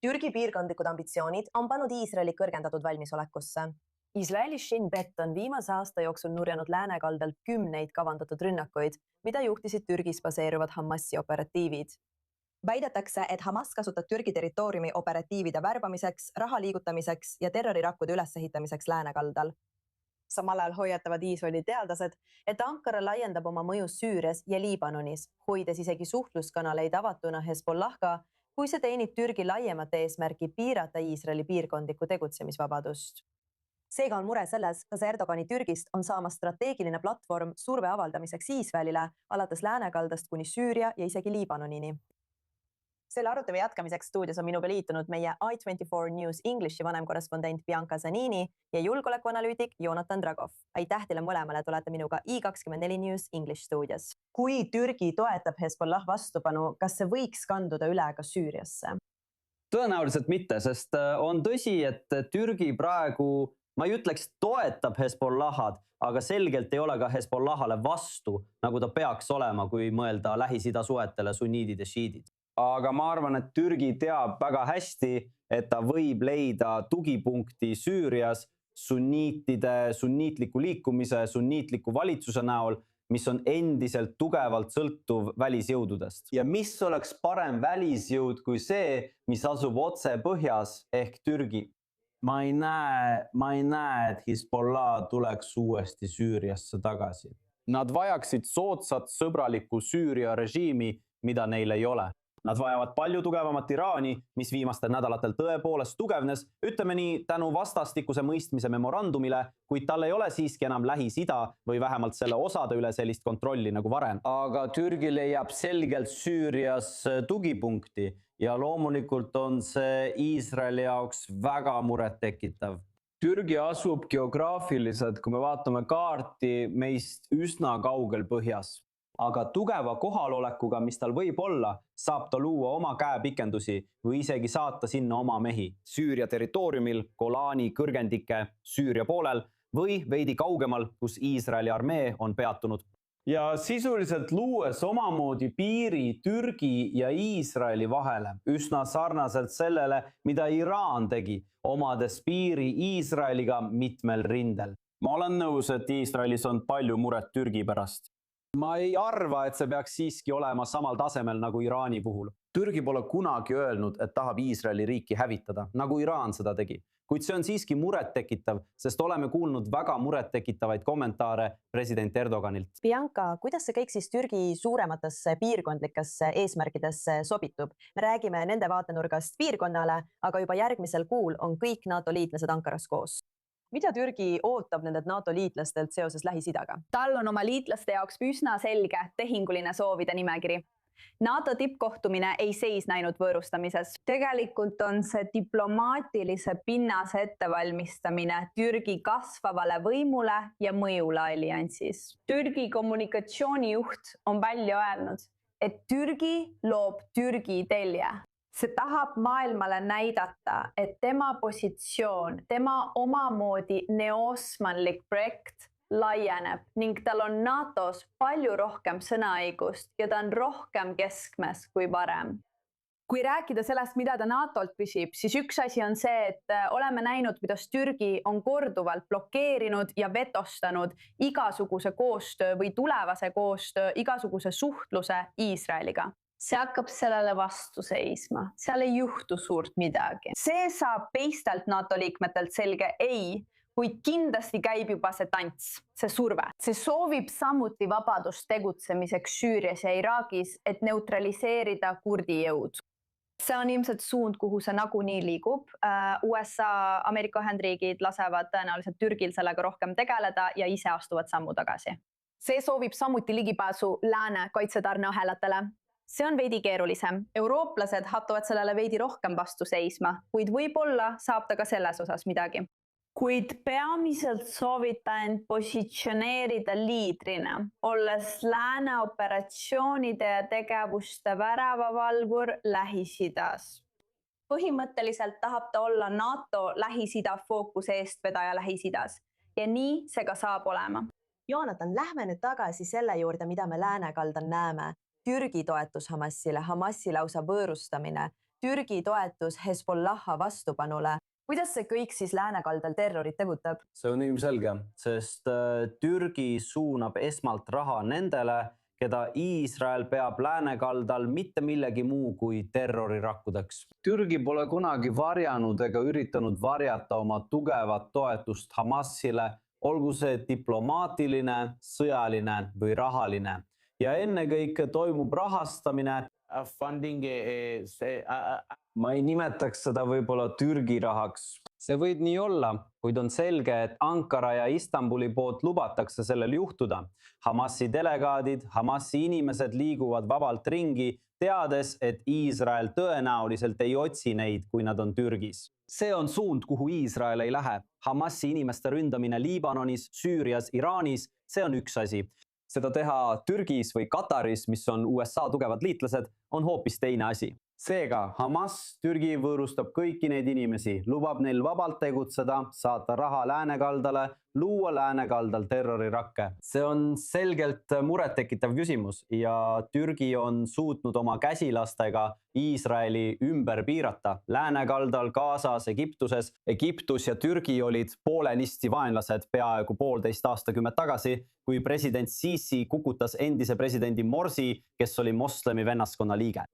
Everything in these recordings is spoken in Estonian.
Türgi piirkondlikud ambitsioonid on pannud Iisraeli kõrgendatud valmisolekusse. Iisraeli Shin Bet on viimase aasta jooksul nurjanud läänekaldalt 10 kavandatud rünnakuid, mida juhtisid Türgis baseeruvad Hamasi operatiivid. Väidetakse, et Hamas kasutab Türgi territooriumi operatiivide värbamiseks, raha liigutamiseks ja terrorirakkude ülesehitamiseks läänekaldal. Samal ajal hoiatavad Iisraeli teadlased, et Ankara laiendab oma mõju Süürias ja Liibanonis, hoides isegi suhtluskanaleid avatuna Hezbollahga, kui see teenib Türgi laiemat eesmärki piirata Iisraeli piirkondlikku tegutsemisvabadust. Seega on mure selles, kas Erdogani Türgist on saamas strateegiline platvorm surve avaldamiseks Iisraelile alates läänekaldast kuni Süüria ja isegi Liibanonini. Selle arutelu jätkamiseks stuudios on minuga liitunud meie I24 News Englishi vanemkorrespondent Bianca Zanini ja julgeolekuanalüütik Jonathan Dragov. Aitäh teile mõlemale, et olete minuga I24 News English stuudios. Kui Türgi toetab Hezbollah vastupanu, kas see võiks kanduda üle ka Süüriasse? Tõenäoliselt mitte, sest on tõsi, et Türgi praegu, ma ei ütleks, toetab Hezbollahad, aga selgelt ei ole ka Hezbollahale vastu, nagu ta peaks olema, kui mõelda Lähis-Ida suhetele sunniidid ja šiidid. Aga ma arvan, et Türgi teab väga hästi, et ta võib leida tugipunkti Süürias sunniitliku liikumise, sunniitliku valitsuse näol, mis on endiselt tugevalt sõltuv välisjõududest. Ja mis oleks parem välisjõud kui see, mis asub otse põhjas ehk Türgi? Ma ei näe, et Hezbollah tuleks uuesti Süüriasse tagasi. Nad vajaksid soodsat sõbralikku Süüria režiimi, mida neil ei ole. Nad vajavad palju tugevamat Iraani, mis viimastel nädalatel tõepoolest tugevnes, ütleme nii tänu vastastikuse mõistmise memorandumile, kuid tal ei ole siiski enam Lähis-Ida või vähemalt selle osade üle sellist kontrolli nagu varem. Aga Türgi leiab selgelt Süürias tugipunkti ja loomulikult on see Iisraeli jaoks väga muret tekitav. Türgi asub geograafiliselt, kui me vaatame kaarti, meist üsna kaugel põhjas. Aga tugeva kohalolekuga, mis tal võib olla, saab ta luua oma käepikendusi või isegi saata sinna oma mehi. Süüria territooriumil, Golani kõrgendike Süüria poolel või veidi kaugemal, kus Iisraeli armee on peatunud. Ja sisuliselt luues omamoodi piiri Türgi ja Iisraeli vahele, üsna sarnaselt sellele, mida Iraan tegi, omades piiri Iisraeliga mitmel rindel. Ma olen nõus, et Iisraelis on palju muret Türgi pärast. Ma ei arva, et see peaks siiski olema samal tasemel nagu Iraani puhul. Türgi pole kunagi öelnud, et tahab Iisraeli riiki hävitada, nagu Iraan seda tegi. Kuid see on siiski muret tekitav, sest oleme kuulnud väga muret tekitavaid kommentaare president Erdoganilt. Bianca, kuidas see kõik siis Türgi suurematesse piirkondlikesse eesmärkidesse sobitub? Me räägime nende vaatenurgast piirkonnale, aga juba järgmisel kuul on kõik NATO liitlased Ankaras koos. Mida Türgi ootab nendelt NATO liitlastelt seoses Lähis-Idaga? Tal on oma liitlaste jaoks üsna selge tehinguline soovide nimekiri. NATO tippkohtumine ei seis näinud võõrustamises. Tegelikult on see diplomaatilise pinnase ettevalmistamine Türgi kasvavale võimule ja mõjule alliansis. Türgi kommunikatsioonijuht on välja öelnud, et Türgi loob Türgi telje. See tahab maailmale näidata, et tema positsioon, tema omamoodi neosmanlik projekt laieneb ning tal on NATOs palju rohkem sõnaõigust ja ta on rohkem keskmes kui varem. Kui rääkida sellest, mida ta NATOlt küsib, siis üks asi on see, et oleme näinud, kuidas Türgi on korduvalt blokeerinud ja vetostanud igasuguse koostöö või tulevase koostöö, igasuguse suhtluse Iisraeliga. See hakkab sellele vastu seisma. Seal ei juhtu suurt midagi. See saab teistelt NATO liikmetelt selge ei, kuid kindlasti käib juba see tants, see surve. See soovib samuti vabadust tegutsemiseks Süürias ja Iraagis, et neutraliseerida kurdi jõud. See on ilmselt suund, kuhu see nagunii liigub. USA, Ameerika Ühendriigid lasevad tõenäoliselt Türgil sellega rohkem tegeleda ja ise astuvad sammu tagasi. See soovib samuti ligipääsu lääne kaitsetarneahelatele. See on veidi keerulisem. Eurooplased hakkavad sellele veidi rohkem vastu seisma, kuid võib-olla saab ta ka selles osas midagi. Kuid peamiselt soovita end positsioneerida liidrina, olles lääne operatsioonide ja tegevuste väravavalgur Lähis-Idas. Põhimõtteliselt tahab ta olla NATO Lähis-Ida fookuse eestvedaja Lähis-Idas ja nii see ka saab olema. Jonathan, lähme nüüd tagasi selle juurde, mida me läänekaldal näeme. Türgi toetus Hamasi lausa võõrustamine. Türgi toetus Hezbollaha vastupanule. Kuidas see kõik siis läänekaldal terrorit tegutab? See on ilmselge, sest Türgi suunab esmalt raha nendele, keda Iisrael peab läänekaldal mitte millegi muu kui terrorirakkudeks. Türgi pole kunagi varjanud ega üritanud varjata oma tugevat toetust Hamasile, olgu see diplomaatiline, sõjaline või rahaline. Ja ennekõike toimub rahastamine. Ma ei nimetaks seda võib-olla Türgi rahaks. See võib nii olla, kuid on selge, et Ankara ja Istanbuli poolt lubatakse sellel juhtuda. Hamasi delegaadid, Hamasi inimesed liiguvad vabalt ringi, teades, et Iisrael tõenäoliselt ei otsi neid, kui nad on Türgis. See on suund, kuhu Iisrael ei lähe. Hamasi inimeste ründamine Liibanonis, Süürias, Iraanis, see on üks asi. Seda teha Türgis või Kataris, mis on USA tugevad liitlased, on hoopis teine asi. Seega, Hamas Türgi võõrustab kõiki neid inimesi, lubab neil vabalt tegutseda, saata raha läänekaldale, luua läänekaldal terrorirakke. See on selgelt murettekitav küsimus ja Türgi on suutnud oma käsilastega Iisraeli ümber piirata. Läänekaldal, Gazas, Egiptuses. Egiptus ja Türgi olid poolenisti vaenlased peaaegu 1,5 aastakümmet tagasi, kui president Sisi kukutas endise presidendi Morsi, kes oli moslemi vennaskonna liige.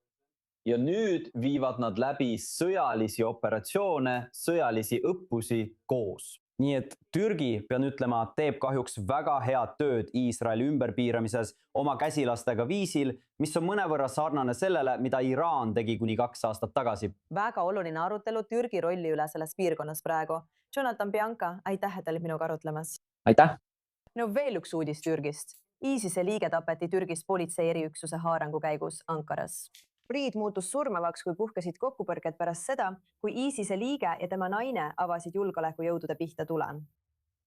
Ja nüüd viivad nad läbi sõjalisi operatsioone, sõjalisi õppusi koos. Nii et Türgi, pean ütlema, teeb kahjuks väga head tööd Iisraeli ümberpiiramises oma käsilastega viisil, mis on mõnevõrra sarnane sellele, mida Iraan tegi kuni 2 aastat tagasi. Väga oluline arutelu Türgi rolli üle selles piirkonnas praegu. Jonathan Bianca, aitäh, et olid minuga arutlemas. Aitäh! No veel üks uudis Türgist. ISISe liige tapeti Türgis politsei eriüksuse haarangu käigus Ankaras. Priit muutus surmavaks, kui puhkesid kokkupõrked pärast seda, kui ISISe liige ja tema naine avasid julgeolekujõudude pihta tule.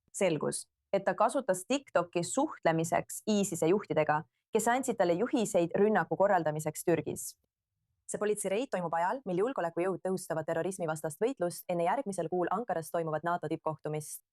Selgus, et ta kasutas TikToki suhtlemiseks ISISe juhtidega, kes andsid talle juhiseid rünnaku korraldamiseks Türgis. See politseireid toimub ajal, mil julgeolekujõud tõhustavad terrorismivastast võitlust enne järgmisel kuul Ankaras toimuvat NATO tippkohtumist.